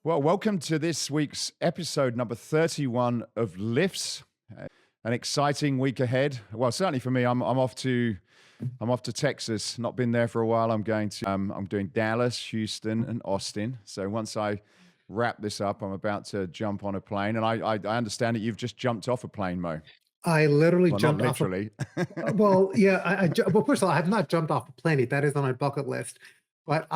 Well, welcome to this week's episode number 31 of Lifts. An exciting week ahead. Well, certainly for me, I'm off to Texas. Not been there for a while. I'm doing Dallas, Houston, and Austin. So once I wrap this up, I'm about to jump on a plane. And I understand that you've just jumped off a plane, Mo. I literally Well, not jumped off a literally. well, yeah, well, first of all, I have not jumped off a plane yet. That is on my bucket list. But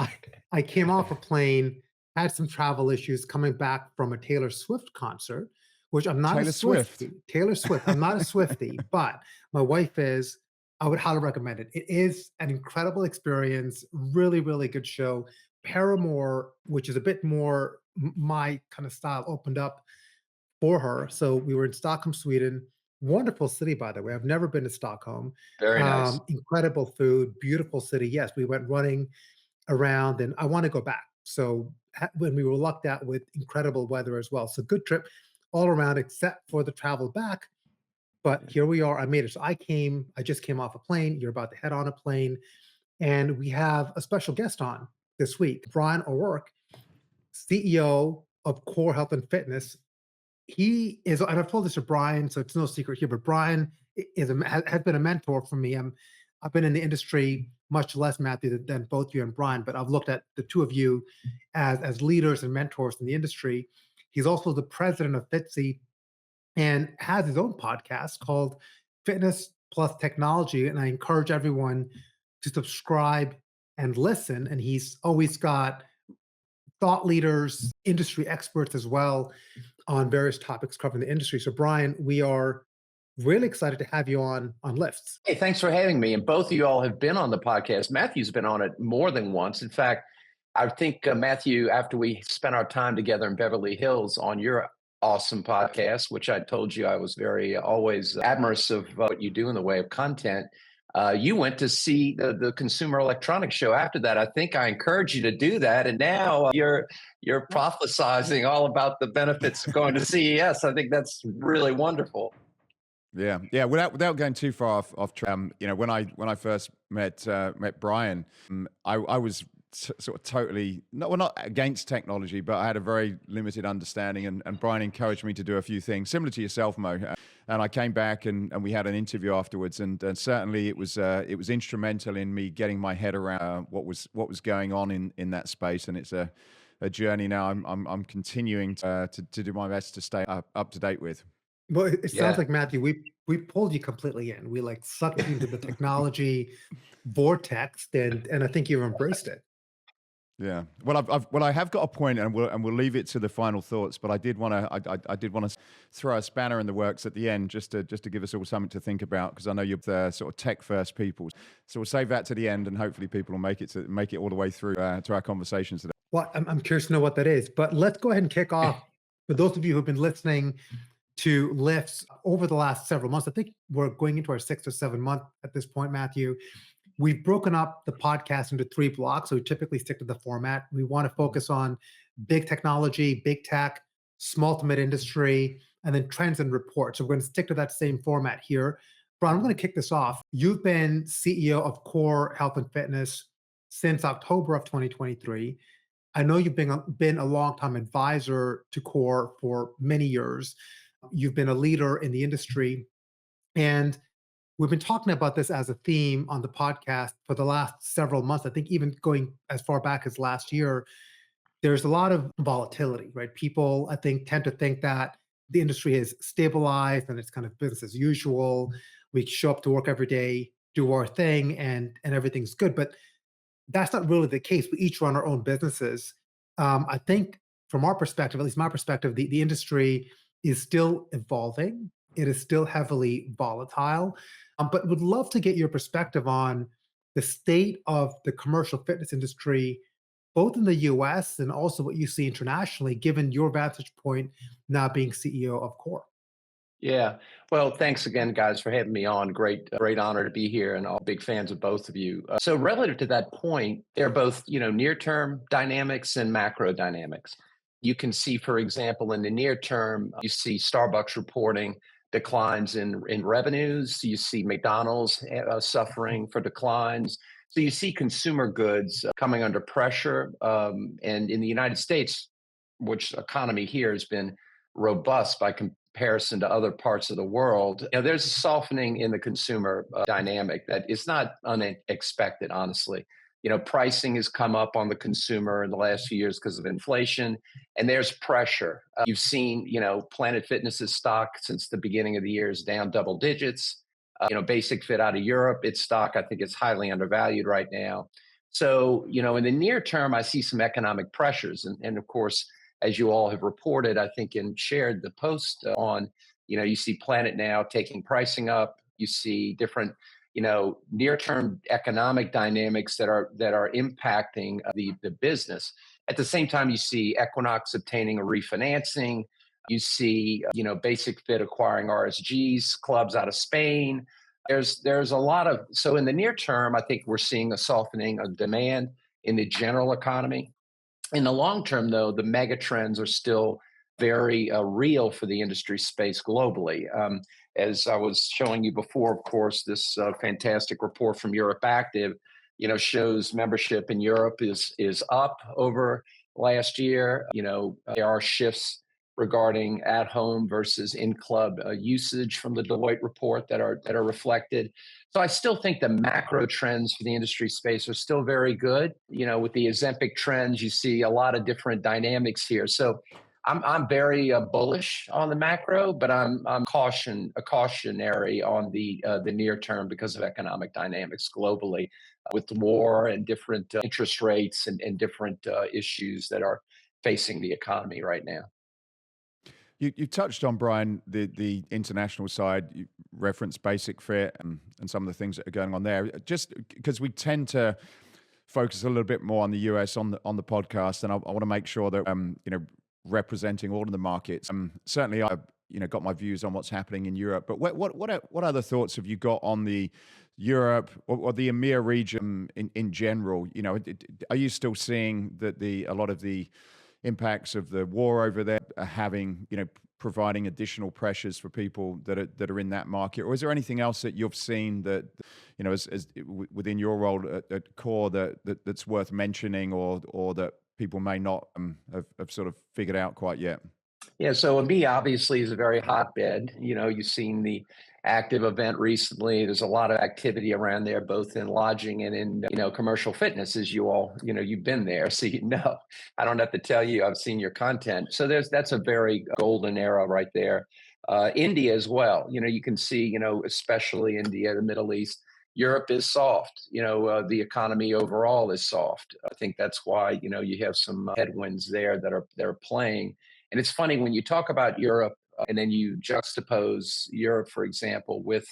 I came off a plane, had some travel issues coming back from a Taylor Swift concert, which I'm not a Taylor Swift. Swiftie. Taylor Swift, I'm not a Swiftie, but my wife is. I would highly recommend it. It is an incredible experience, really, really good show. Paramore, which is a bit more my kind of style, opened up for her. So we were in Stockholm, Sweden. Wonderful city, by the way. I've never been to Stockholm. Very nice. Incredible food, beautiful city. Yes, we went running around, and I want to go back. So when we were lucked out with incredible weather as well. So good trip all around, except for the travel back. But here we are. I made it. So I just came off a plane. You're about to head on a plane, and we have a special guest on this week, Bryan O'Rourke, CEO of Core Health and Fitness. He is, and I've told this to Bryan, so it's no secret here, but Bryan has been a mentor for me. I've been in the industry much less, Matthew, than both you and Bryan, but I've looked at the two of you as leaders and mentors in the industry. He's also the president of Fitzy and has his own podcast called Fitness Plus Technology. And I encourage everyone to subscribe and listen. And he's always got thought leaders, industry experts as well on various topics covering the industry. So, Bryan, we are really excited to have you on Lifts. Hey, thanks for having me. And both of you all have been on the podcast. Matthew's been on it more than once. In fact, I think, Matthew, after we spent our time together in Beverly Hills on your awesome podcast, which I told you I was very always admirous of what you do in the way of content, you went to see the Consumer Electronics Show after that. I think I encouraged you to do that, and now you're prophesizing all about the benefits of going to CES. I think that's really wonderful. Yeah. Without going too far off track, when I first met Bryan, I was sort of totally not against technology, but I had a very limited understanding, and Bryan encouraged me to do a few things similar to yourself, Mo. And I came back and we had an interview afterwards, and certainly it was instrumental in me getting my head around what was going on in that space, and it's a journey now I'm continuing to do my best to stay up to date with. Well, it sounds Yeah. like, Matthew, we pulled you completely in. We like sucked you into the technology vortex, and I think you've embraced it. Yeah. Well, I have got a point, and we'll leave it to the final thoughts. But I did want to throw a spanner in the works at the end, just to give us all something to think about, because I know you're the sort of tech first people. So we'll save that to the end, and hopefully people will make it all the way through to our conversations today. Well, I'm curious to know what that is, but let's go ahead and kick off. For those of you who've been listening to Lifts over the last several months, I think we're going into our 6 or 7 month at this point, Matthew. We've broken up the podcast into 3 blocks. So we typically stick to the format. We want to focus on big technology, big tech, small to mid industry, and then trends and reports. So we're going to stick to that same format here. Bryan, I'm going to kick this off. You've been CEO of Core Health and Fitness since October of 2023. I know you've been a long-time advisor to Core for many years. You've been a leader in the industry. And we've been talking about this as a theme on the podcast for the last several months. I think even going as far back as last year, there's a lot of volatility, right? People, I think, tend to think that the industry is stabilized and it's kind of business as usual. We show up to work every day, do our thing, and everything's good. But that's not really the case. We each run our own businesses. I think from our perspective, at least my perspective, the industry is still evolving. It is still heavily volatile. But would love to get your perspective on the state of the commercial fitness industry, both in the US and also what you see internationally, given your vantage point now being CEO of Core. Yeah. Well, thanks again, guys, for having me on. Great honor to be here, and all big fans of both of you. So, relative to that point, they're both, near-term dynamics and macro dynamics. You can see, for example, in the near term, you see Starbucks reporting declines in revenues. You see McDonald's suffering for declines. So you see consumer goods coming under pressure. And in the United States, which economy here has been robust by comparison to other parts of the world, there's a softening in the consumer dynamic that is not unexpected, honestly. Pricing has come up on the consumer in the last few years because of inflation, and there's pressure. You've seen, Planet Fitness's stock since the beginning of the year is down double digits. Basic Fit out of Europe, its stock, I think it's highly undervalued right now. So, in the near term, I see some economic pressures. And of course, as you all have reported, I think, and shared the post on, you see Planet now taking pricing up. You see different, near-term economic dynamics that are impacting the business. At the same time, you see Equinox obtaining a refinancing. You see, Basic Fit acquiring RSG's clubs out of Spain. There's a lot of, so in the near term, I think we're seeing a softening of demand in the general economy. In the long term, though, the mega trends are still very real for the industry space globally. As I was showing you before, of course, this fantastic report from Europe Active, shows membership in Europe is up over last year. There are shifts regarding at-home versus in-club usage from the Deloitte report that are reflected. So I still think the macro trends for the industry space are still very good. With the Ozempic trends, you see a lot of different dynamics here. So I'm very bullish on the macro, but I'm cautionary on the near term because of economic dynamics globally, with the war and different interest rates and different issues that are facing the economy right now. You touched on, Bryan, the international side. You referenced Basic Fit and some of the things that are going on there. Just because we tend to focus a little bit more on the US on the podcast, and I want to make sure that representing all of the markets. Certainly, I got my views on what's happening in Europe. But what other thoughts have you got on the Europe or the EMEA region in general? Are you still seeing that a lot of the impacts of the war over there are having, providing additional pressures for people that are in that market? Or is there anything else that you've seen that, as within your role at Core that's worth mentioning, or that people may not have sort of figured out quite yet? Yeah, so EMEA obviously is a very hotbed. You've seen the active event recently. There's a lot of activity around there, both in lodging and in commercial fitness, as you all, you've been there, so I don't have to tell you, I've seen your content. So that's a very golden era right there. India as well. You can see, especially India, the Middle East. Europe is soft. The economy overall is soft. I think that's why you have some headwinds there that are playing. And it's funny when you talk about Europe and then you juxtapose Europe, for example, with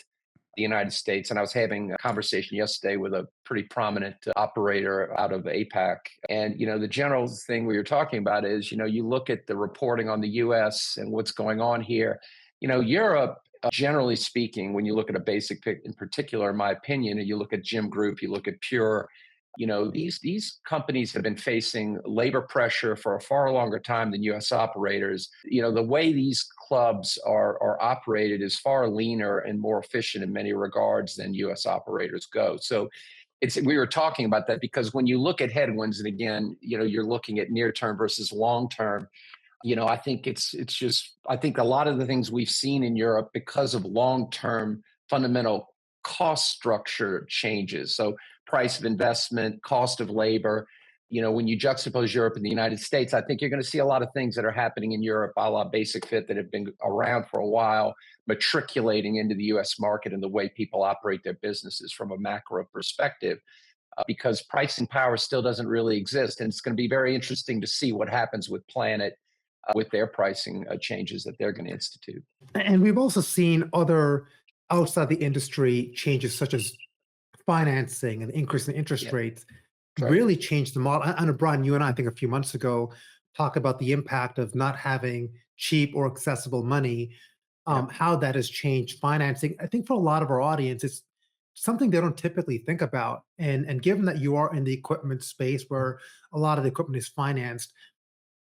the United States. And I was having a conversation yesterday with a pretty prominent operator out of APAC. And, the general thing we were talking about is, you look at the reporting on the US and what's going on here. Europe, generally speaking, when you look at a Basic Fit in particular, in my opinion, and you look at Gym Group, you look at Pure, these companies have been facing labor pressure for a far longer time than U.S. operators. The way these clubs are operated is far leaner and more efficient in many regards than U.S. operators go. So we were talking about that because when you look at headwinds, and again, you're looking at near term versus long term. I think I think a lot of the things we've seen in Europe because of long term fundamental cost structure changes. So price of investment, cost of labor. When you juxtapose Europe and the United States, I think you're going to see a lot of things that are happening in Europe, a la Basic Fit, that have been around for a while, matriculating into the US market and the way people operate their businesses from a macro perspective, because pricing power still doesn't really exist. And it's going to be very interesting to see what happens with Planet, with their pricing changes that they're going to institute. And we've also seen other outside the industry changes, such as financing and increase in interest rates, really changed the model. I know, Bryan, you and I think a few months ago talked about the impact of not having cheap or accessible money, how that has changed financing. I think for a lot of our audience, it's something they don't typically think about. And given that you are in the equipment space where a lot of the equipment is financed,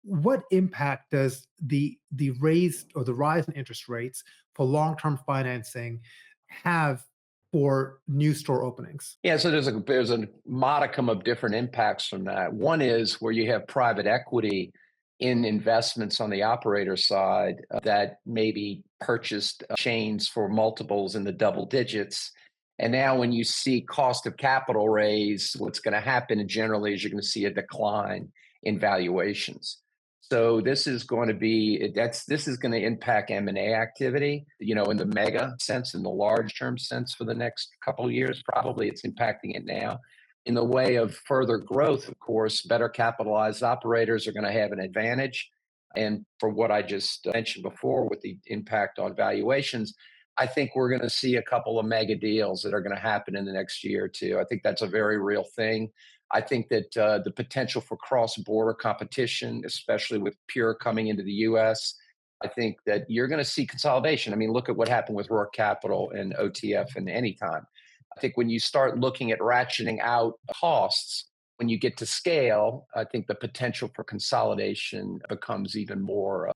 what impact does the rise in interest rates for long-term financing have for new store openings? Yeah, so there's a modicum of different impacts from that. One is where you have private equity, in investments on the operator side that maybe purchased chains for multiples in the double digits. And now when you see cost of capital raise, what's going to happen generally is you're going to see a decline in valuations. So this is going to be, this is going to impact M&A activity, in the mega sense, in the large term sense for the next couple of years. Probably it's impacting it now. In the way of further growth, of course, better capitalized operators are going to have an advantage. And for what I just mentioned before with the impact on valuations, I think we're going to see a couple of mega deals that are going to happen in the next year or two. I think that's a very real thing. I think that the potential for cross-border competition, especially with Pure coming into the U.S., I think that you're going to see consolidation. I mean, look at what happened with Rourke Capital and OTF and Anytime. I think when you start looking at ratcheting out costs, when you get to scale, I think the potential for consolidation becomes even more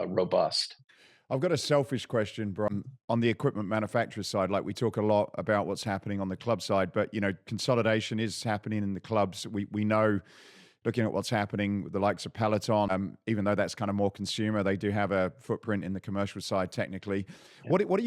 robust. I've got a selfish question, Brian, on the equipment manufacturer side. Like, we talk a lot about what's happening on the club side, but consolidation is happening in the clubs. We know, looking at what's happening with the likes of Peloton, even though that's kind of more consumer, they do have a footprint in the commercial side technically. Yeah. What are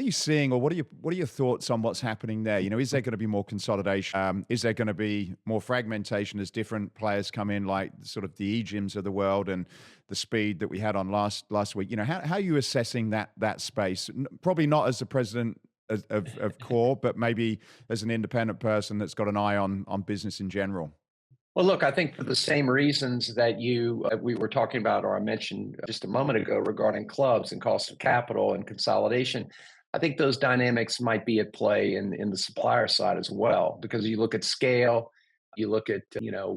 you seeing, or what are your thoughts on what's happening there? Is there going to be more consolidation? Is there going to be more fragmentation as different players come in, like sort of the e-gyms of the world and the speed that we had on last week? How are you assessing that space? Probably not as the president of Core, but maybe as an independent person that's got an eye on business in general. Well, look, I think for the same reasons that we were talking about, or I mentioned just a moment ago regarding clubs and cost of capital and consolidation, I think those dynamics might be at play in the supplier side as well, because you look at scale, you look at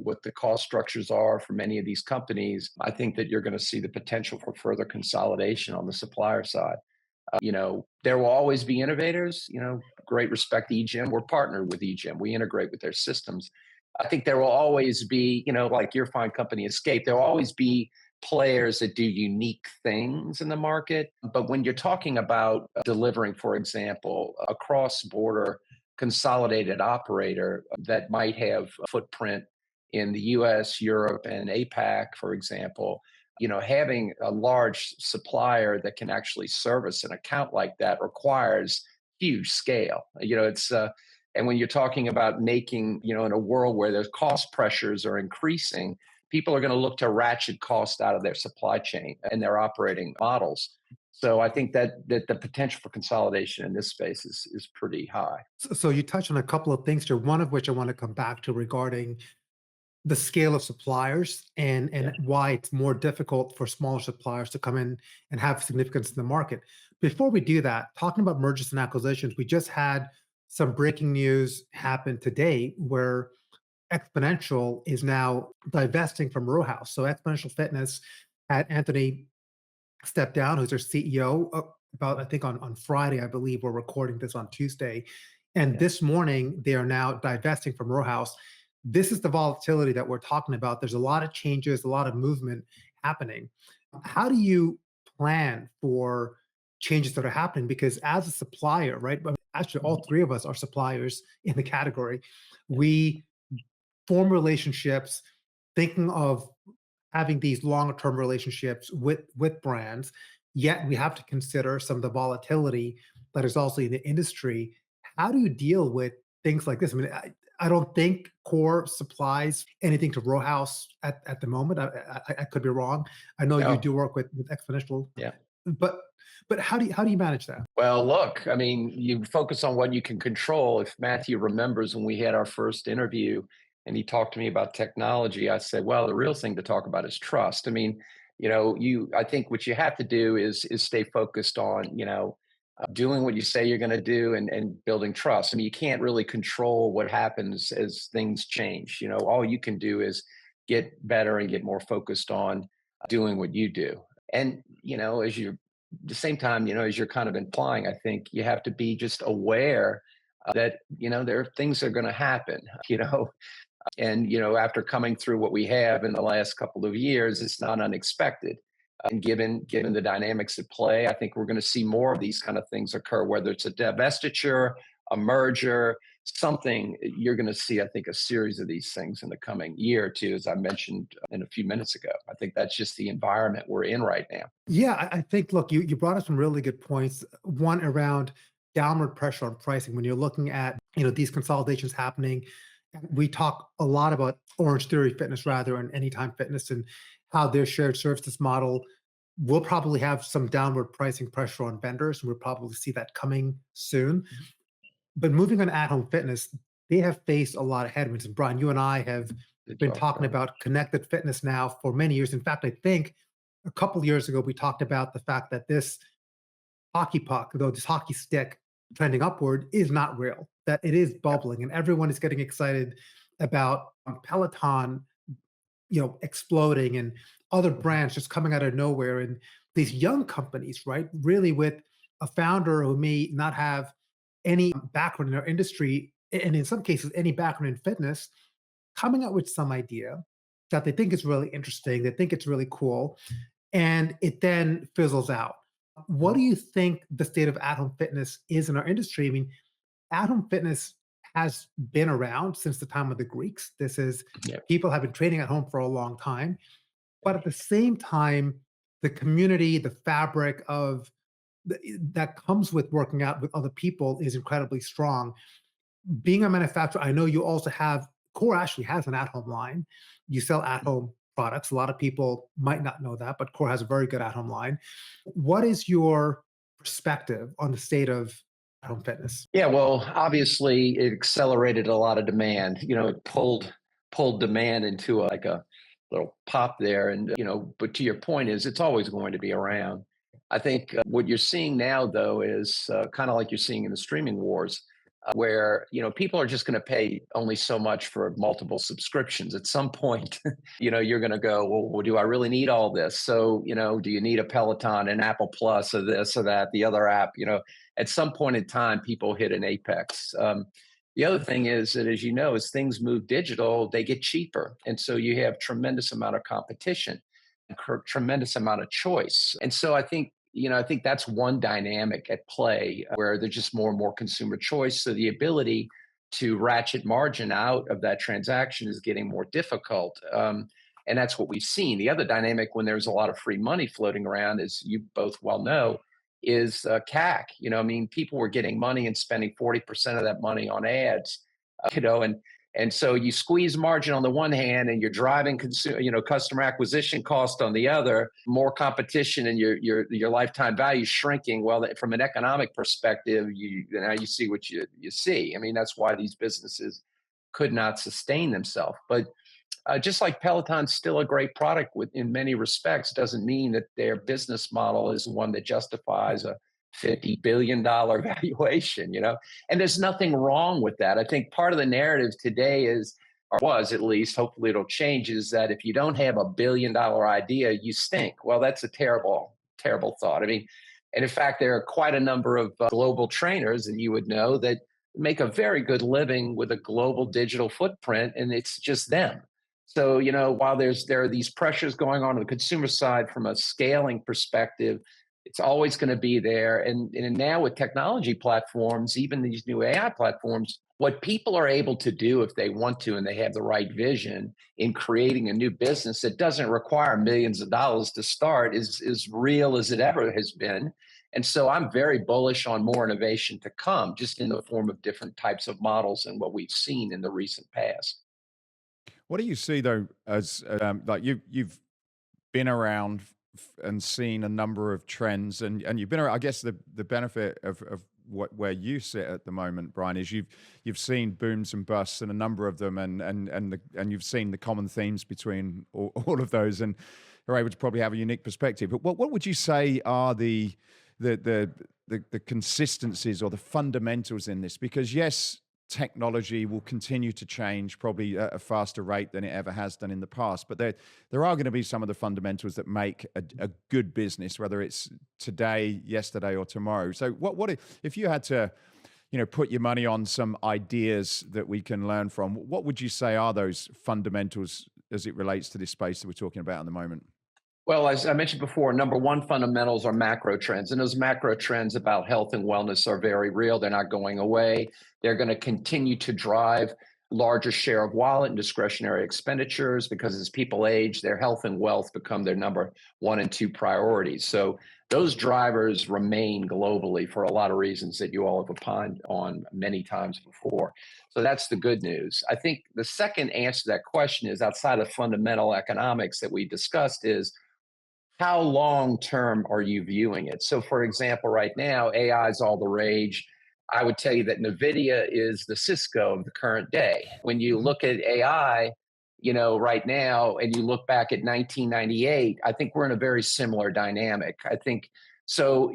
what the cost structures are for many of these companies. I think that you're going to see the potential for further consolidation on the supplier side. There will always be innovators. Great respect to eGym. We're partnered with eGym. We integrate with their systems. I think there will always be, like your fine company Escape, there will always be players that do unique things in the market. But when you're talking about delivering, for example, a cross-border consolidated operator that might have a footprint in the US, Europe, and APAC, for example, having a large supplier that can actually service an account like that requires huge scale. And when you're talking about making, in a world where there's cost pressures are increasing, people are going to look to ratchet cost out of their supply chain and their operating models. So I think that the potential for consolidation in this space is pretty high. So you touched on a couple of things here, one of which I want to come back to regarding the scale of suppliers and why it's more difficult for smaller suppliers to come in and have significance in the market. Before we do that, talking about mergers and acquisitions, we just had some breaking news happen today where Exponential is now divesting from Row House. So Exponential Fitness had Anthony step down, who's their CEO, about, I think on Friday, I believe. We're recording this on Tuesday. And this morning, they are now divesting from Row House. This is the volatility that we're talking about. There's a lot of changes, a lot of movement happening. How do you plan for changes that are happening? Because as a supplier, right? Actually, all three of us are suppliers in the category. We form relationships, thinking of having these longer-term relationships with brands, yet we have to consider some of the volatility that is also in the industry. How do you deal with things like this? I mean, I don't think Core supplies anything to Row House at the moment. I could be wrong. I know you do work with Exponential. Yeah. But how do you manage that? Well, look, I mean, you focus on what you can control. If Matthew remembers when we had our first interview and he talked to me about technology, I said, well, the real thing to talk about is trust. I mean, I think what you have to do is stay focused on, doing what you say you're going to do and building trust. I mean, you can't really control what happens as things change. All you can do is get better and get more focused on doing what you do. And, the same time, as you're kind of implying, I think you have to be just aware that, there are things that are going to happen, and, after coming through what we have in the last couple of years, it's not unexpected. And given the dynamics at play, I think we're going to see more of these kind of things occur, whether it's a divestiture, a merger, something you're going to see, I think, a series of these things in the coming year or two, as I mentioned in a few minutes ago. I think that's just the environment we're in right now. Yeah, I think, look, you brought up some really good points. One around downward pressure on pricing. When you're looking at, these consolidations happening, we talk a lot about Orange Theory Fitness rather and Anytime Fitness and how their shared services model will probably have some downward pricing pressure on vendors. And we'll probably see that coming soon. But moving on at-home fitness, they have faced a lot of headwinds. And Brian, you and I have been talking about connected fitness now for many years. In fact, I think a couple of years ago, we talked about the fact that this hockey puck, though this hockey stick trending upward, is not real, that it is bubbling, and everyone is getting excited about Peloton, exploding and other brands just coming out of nowhere. And these young companies, right, really with a founder who may not have any background in our industry, and in some cases, any background in fitness, coming up with some idea that they think is really interesting, they think it's really cool, and it then fizzles out. What do you think the state of at-home fitness is in our industry? I mean, at-home fitness has been around since the time of the Greeks. This is People have been training at home for a long time, but at the same time, the community, the fabric of that comes with working out with other people is incredibly strong. Being a manufacturer, I know you also have Core actually has an at-home line. You sell at-home products. A lot of people might not know that, but Core has a very good at-home line. What is your perspective on the state of at-home fitness? Yeah, well, obviously it accelerated a lot of demand. It pulled demand into like a little pop there, and but to your point is it's always going to be around. I think what you're seeing now, though, is kind of like you're seeing in the streaming wars, where people are just going to pay only so much for multiple subscriptions. At some point, you're going to go, well, do I really need all this? So, do you need a Peloton, an Apple Plus, or this or that, the other app? At some point in time, people hit an apex. The other thing is that, as you know, as things move digital, they get cheaper, and so you have tremendous amount of competition, tremendous amount of choice, and so I think that's one dynamic at play where there's just more and more consumer choice. So the ability to ratchet margin out of that transaction is getting more difficult. And that's what we've seen. The other dynamic when there's a lot of free money floating around, as you both well know, is CAC. People were getting money and spending 40% of that money on ads, and so you squeeze margin on the one hand, and you're driving customer acquisition cost on the other, more competition, and your lifetime value shrinking. Well, from an economic perspective, now you see what you see. That's why these businesses could not sustain themselves. But just like Peloton's still a great product in many respects, doesn't mean that their business model is one that justifies a $50 billion valuation, and there's nothing wrong with that. I think part of the narrative today is, or was at least, hopefully it'll change, is that if you don't have $1 billion idea, you stink. Well, that's a terrible, terrible thought. And in fact, there are quite a number of global trainers, and you would know, that make a very good living with a global digital footprint, and it's just them. So, while there are these pressures going on the consumer side from a scaling perspective, it's always going to be there. And now with technology platforms, even these new AI platforms, what people are able to do if they want to, and they have the right vision in creating a new business that doesn't require millions of dollars to start, is real as it ever has been. And so I'm very bullish on more innovation to come, just in the form of different types of models than what we've seen in the recent past. What do you see though, as like you've been around and seen a number of trends, and you've been around, I guess the benefit of where you sit at the moment, Brian, is you've seen booms and busts and a number of them, and you've seen the common themes between all of those, and are able to probably have a unique perspective. But what would you say are the consistencies or the fundamentals in this? Because yes, technology will continue to change probably at a faster rate than it ever has done in the past. But there are going to be some of the fundamentals that make a good business, whether it's today, yesterday, or tomorrow. So what if you had to, put your money on some ideas that we can learn from, what would you say are those fundamentals as it relates to this space that we're talking about at the moment? Well, as I mentioned before, number one fundamentals are macro trends. And those macro trends about health and wellness are very real. They're not going away. They're going to continue to drive larger share of wallet and discretionary expenditures because as people age, their health and wealth become their number one and two priorities. So those drivers remain globally for a lot of reasons that you all have opined on many times before. So that's the good news. I think the second answer to that question is outside of fundamental economics that we discussed is how long term are you viewing it? So, for example, right now, AI is all the rage. I would tell you that NVIDIA is the Cisco of the current day. When you look at AI, right now, and you look back at 1998, I think we're in a very similar dynamic. I think so.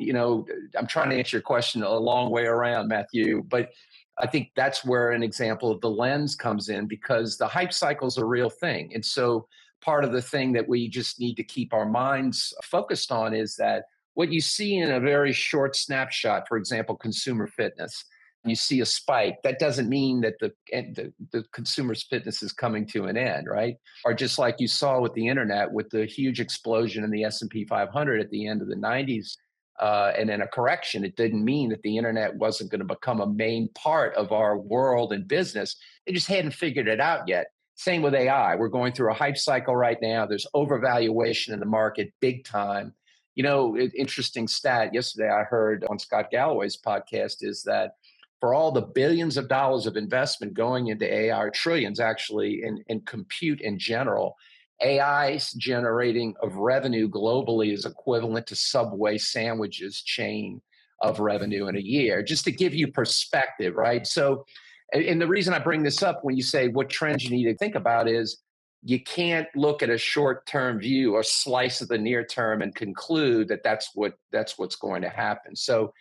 I'm trying to answer your question a long way around, Matthew, but I think that's where an example of the lens comes in because the hype cycle is a real thing. And so part of the thing that we just need to keep our minds focused on is that what you see in a very short snapshot, for example, consumer fitness, you see a spike, that doesn't mean that the consumer's fitness is coming to an end, right? Or just like you saw with the internet, with the huge explosion in the S&P 500 at the end of the 90s, and then a correction, it didn't mean that the internet wasn't going to become a main part of our world and business. They just hadn't figured it out yet. Same with AI. We're going through a hype cycle right now. There's overvaluation in the market big time. Interesting stat yesterday I heard on Scott Galloway's podcast is that for all the billions of dollars of investment going into AI, or trillions actually, in compute in general, AI's generating of revenue globally is equivalent to Subway sandwiches chain of revenue in a year, just to give you perspective, right? So, and the reason I bring this up when you say what trends you need to think about is you can't look at a short-term view or slice of the near term and conclude that that's what's going to happen. So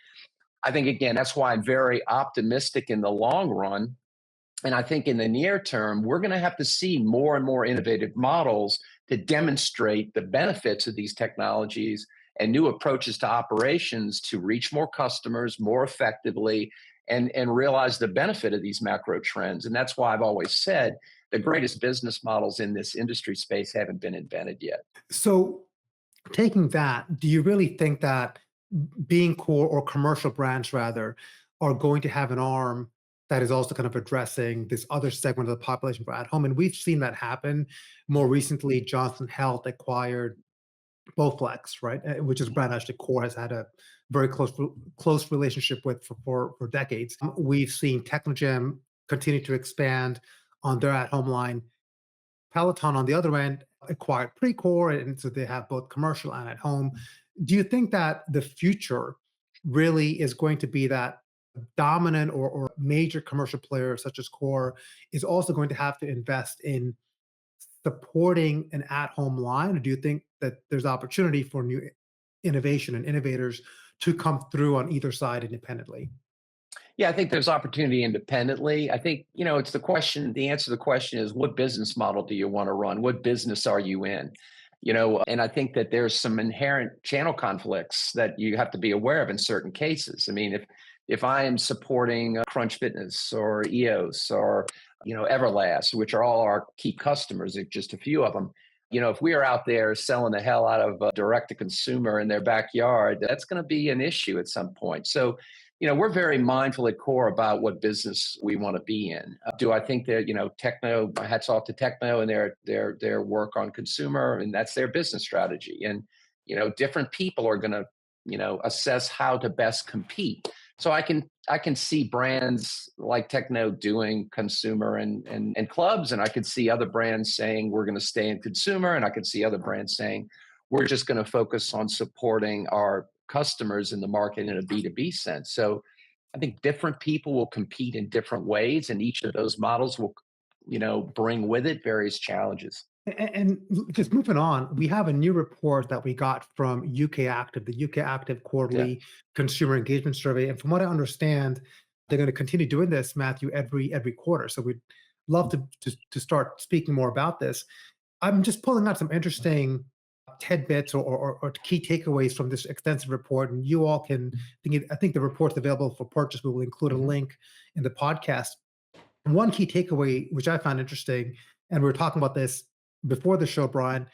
I think, again, that's why I'm very optimistic in the long run. And I think in the near term, we're going to have to see more and more innovative models to demonstrate the benefits of these technologies and new approaches to operations to reach more customers more effectively and realize the benefit of these macro trends. And that's why I've always said the greatest business models in this industry space haven't been invented yet. So taking that, do you really think that being core or commercial brands rather are going to have an arm that is also kind of addressing this other segment of the population for at home? And we've seen that happen. More recently, Johnson Health acquired Bowflex, right? Which is a brand actually Core has had a very close relationship with for decades. We've seen Technogym continue to expand on their at-home line. Peloton, on the other end, acquired Precor, and so they have both commercial and at home. Do you think that the future really is going to be that dominant or major commercial player such as Core is also going to have to invest in supporting an at-home line? Or do you think that there's opportunity for new innovation and innovators to come through on either side independently? Yeah, I think there's opportunity independently. I think, it's the question, the answer to the question is what business model do you want to run? What business are you in? And I think that there's some inherent channel conflicts that you have to be aware of in certain cases. I mean, if I am supporting Crunch Fitness or EOS or, Everlast, which are all our key customers, just a few of them, if we are out there selling the hell out of direct to consumer in their backyard, that's going to be an issue at some point. So, we're very mindful at Core about what business we want to be in. Do I think that, Techno, hats off to Techno and their work on consumer, and that's their business strategy. And, different people are going to, assess how to best compete. So I can see brands like Techno doing consumer and clubs, and I could see other brands saying we're going to stay in consumer, and I could see other brands saying we're just going to focus on supporting our customers in the market in a B2B sense. So I think different people will compete in different ways, and each of those models will, bring with it various challenges. And just moving on, we have a new report that we got from ukactive, the ukactive quarterly consumer engagement survey. And from what I understand, they're going to continue doing this, Matthew, every quarter. So we'd love to start speaking more about this. I'm just pulling out some interesting tidbits or key takeaways from this extensive report, and you all can. I think the report's available for purchase. We will include a link in the podcast. And one key takeaway, which I found interesting, and we were talking about this before the show, Bryan,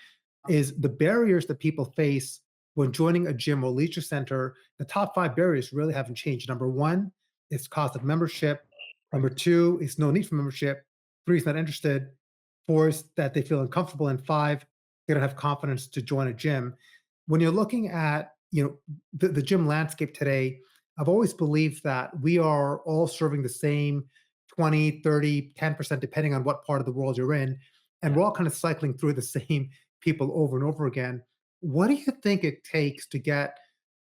is the barriers that people face when joining a gym or leisure center. The top 5 barriers really haven't changed. Number one is cost of membership. Number two is no need for membership. Three is not interested. Four is that they feel uncomfortable. And five, they don't have confidence to join a gym. When you're looking at, the gym landscape today, I've always believed that we are all serving the same 20, 30, 10%, depending on what part of the world you're in. And we're all kind of cycling through the same people over and over again. What do you think it takes to get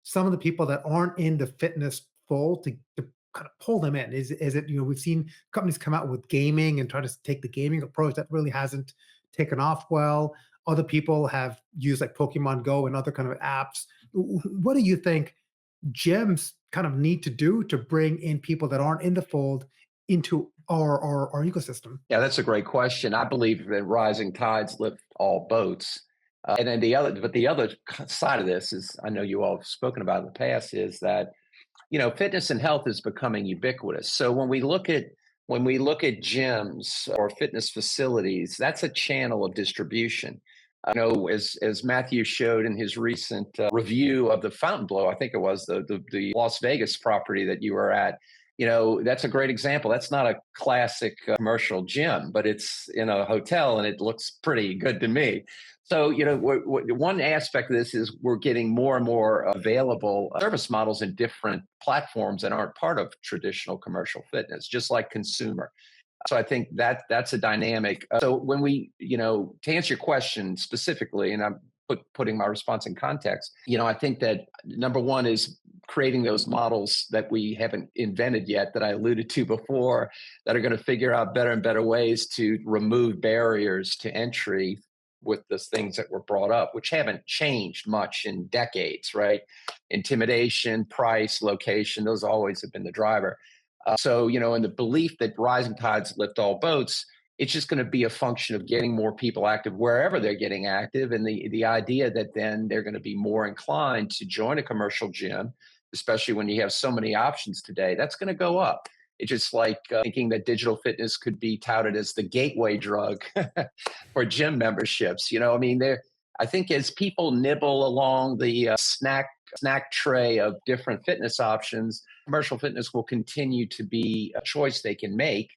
some of the people that aren't in the fitness fold to kind of pull them in? Is it, we've seen companies come out with gaming and try to take the gaming approach that really hasn't taken off well. Other people have used like Pokemon Go and other kind of apps. What do you think gyms kind of need to do to bring in people that aren't in the fold into our ecosystem? Yeah, that's a great question. I believe that rising tides lift all boats. And then the other side of this is, I know you all have spoken about in the past, is that fitness and health is becoming ubiquitous. So when we look at gyms or fitness facilities, that's a channel of distribution. As Matthew showed in his recent review of the Fontainebleau, I think it was the Las Vegas property that you were at. That's a great example. That's not a classic commercial gym, but it's in a hotel and it looks pretty good to me. So, one aspect of this is we're getting more and more available service models in different platforms that aren't part of traditional commercial fitness, just like consumer. So I think that's a dynamic. So when to answer your question specifically, and I'm putting my response in context, I think that number one is creating those models that we haven't invented yet, that I alluded to before, that are going to figure out better and better ways to remove barriers to entry with the things that were brought up, which haven't changed much in decades, right? Intimidation, price, location, those always have been the driver. So, in the belief that rising tides lift all boats, it's just going to be a function of getting more people active wherever they're getting active. And the idea that then they're going to be more inclined to join a commercial gym, especially when you have so many options today, that's going to go up. It's just like thinking that digital fitness could be touted as the gateway drug for gym memberships. I think as people nibble along the snack tray of different fitness options, commercial fitness will continue to be a choice they can make.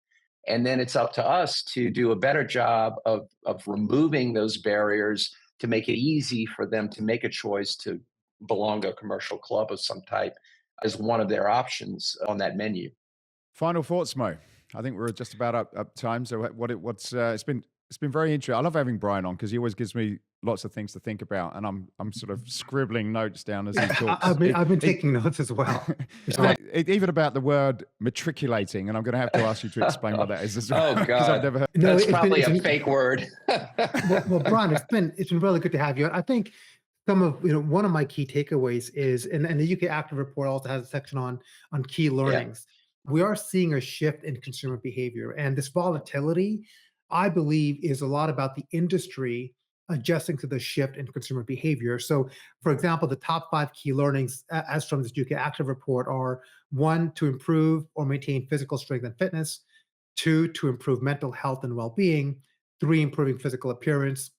And then it's up to us to do a better job of removing those barriers to make it easy for them to make a choice to belong to a commercial club of some type as one of their options on that menu. Final thoughts, Mo. I think we're just about up time. So it's been very interesting. I love having Bryan on because he always gives me lots of things to think about, and I'm sort of scribbling notes down as he talks. I've been taking notes as well. Even about the word matriculating, and I'm going to have to ask you to explain what that is as well. Oh God, I've never heard. No, that's probably a fake word. well, Bryan, it's been really good to have you. I think one of my key takeaways is, and the UK Active Report also has a section on key learnings. Yeah. We are seeing a shift in consumer behavior, and this volatility, I believe, is a lot about the industry adjusting to the shift in consumer behavior. So, for example, the top 5 key learnings, as from this UK Active Report, are 1, to improve or maintain physical strength and fitness; 2, to improve mental health and well-being; 3, improving physical appearance;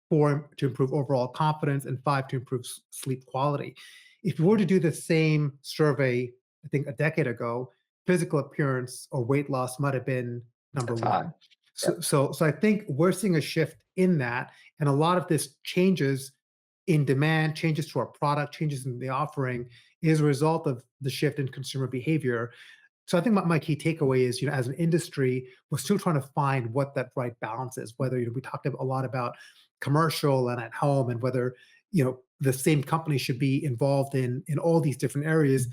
4, to improve overall confidence; and 5, to improve sleep quality. If we were to do the same survey, I think a decade ago, physical appearance or weight loss might have been number 1. So I think we're seeing a shift in that, and a lot of this changes in demand, changes to our product, changes in the offering is a result of the shift in consumer behavior. So I think my key takeaway is, as an industry, we're still trying to find what that right balance is. Whether we talked a lot about commercial and at home, and whether the same company should be involved in all these different areas.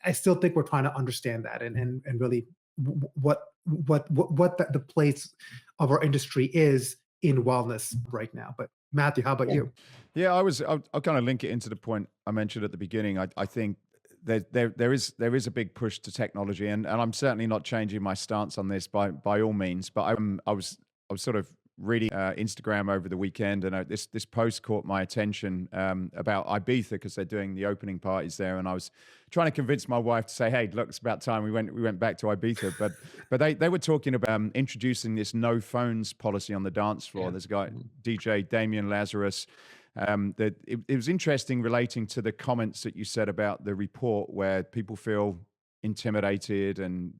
I still think we're trying to understand that and really what the place of our industry is in wellness right now. But Matthew, how about you? Yeah, I'll kind of link it into the point I mentioned at the beginning. I think there is a big push to technology, and I'm certainly not changing my stance on this by all means. But I was sort of reading Instagram over the weekend, and this post caught my attention about Ibiza, because they're doing the opening parties there, and I was trying to convince my wife to say, "Hey, look, it's about time we went back to Ibiza." But they were talking about introducing this no phones policy on the dance floor. Yeah. There's a guy, DJ Damien Lazarus. That it was interesting relating to the comments that you said about the report, where people feel intimidated and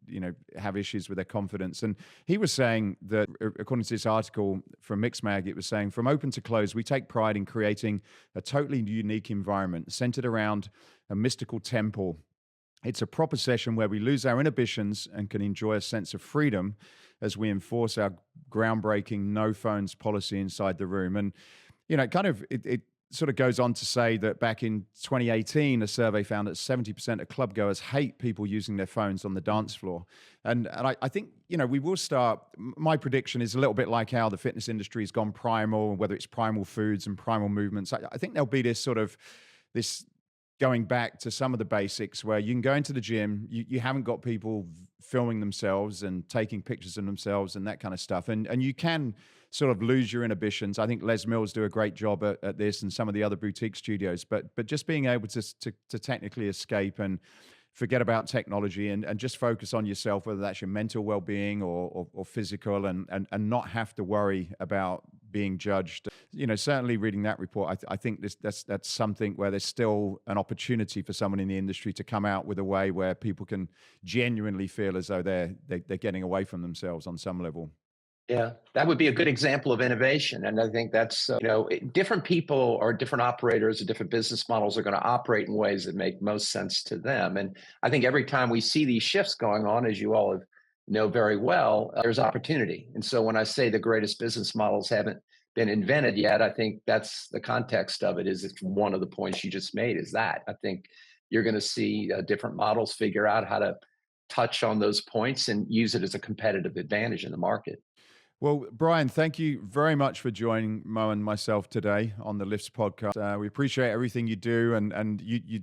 have issues with their confidence. And he was saying that, according to this article from Mixmag, it was saying, from open to close, we take pride in creating a totally unique environment centered around a mystical temple. It's a proper session where we lose our inhibitions and can enjoy a sense of freedom as we enforce our groundbreaking no phones policy inside the room. And it sort of goes on to say that back in 2018, a survey found that 70% of clubgoers hate people using their phones on the dance floor. And I think, we will start, my prediction is a little bit like how the fitness industry has gone primal, whether it's primal foods and primal movements. I think there'll be this going back to some of the basics, where you can go into the gym, you haven't got people filming themselves and taking pictures of themselves and that kind of stuff. And you can sort of lose your inhibitions. I think Les Mills do a great job at this, and some of the other boutique studios, but just being able to technically escape and forget about technology and just focus on yourself, whether that's your mental well-being or physical, and not have to worry about being judged. Certainly reading that report, I think that's something where there's still an opportunity for someone in the industry to come out with a way where people can genuinely feel as though they're getting away from themselves on some level. Yeah, that would be a good example of innovation. And I think that's, different people or different operators or different business models are going to operate in ways that make most sense to them. And I think every time we see these shifts going on, as you all know very well, there's opportunity. And so when I say the greatest business models haven't been invented yet, I think that's the context of it. Is it's one of the points you just made, is that I think you're going to see different models figure out how to touch on those points and use it as a competitive advantage in the market. Well, Bryan, thank you very much for joining Mo and myself today on the Lifts podcast. We appreciate everything you do, and you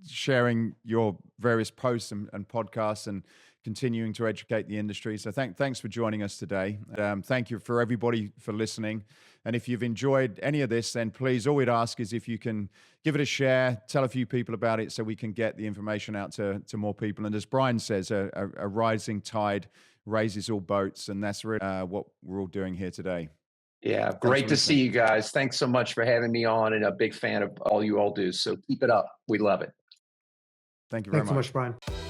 sharing your various posts and podcasts, and continuing to educate the industry. So thanks for joining us today. Thank you for everybody for listening. And if you've enjoyed any of this, then please, all we'd ask is if you can give it a share, tell a few people about it so we can get the information out to more people. And as Bryan says, a rising tide raises all boats, and that's really what we're all doing here today. Yeah, great to see you guys. Thanks so much for having me on, and a big fan of all you all do. So keep it up. We love it. Thank you very much. Thanks so much, Bryan.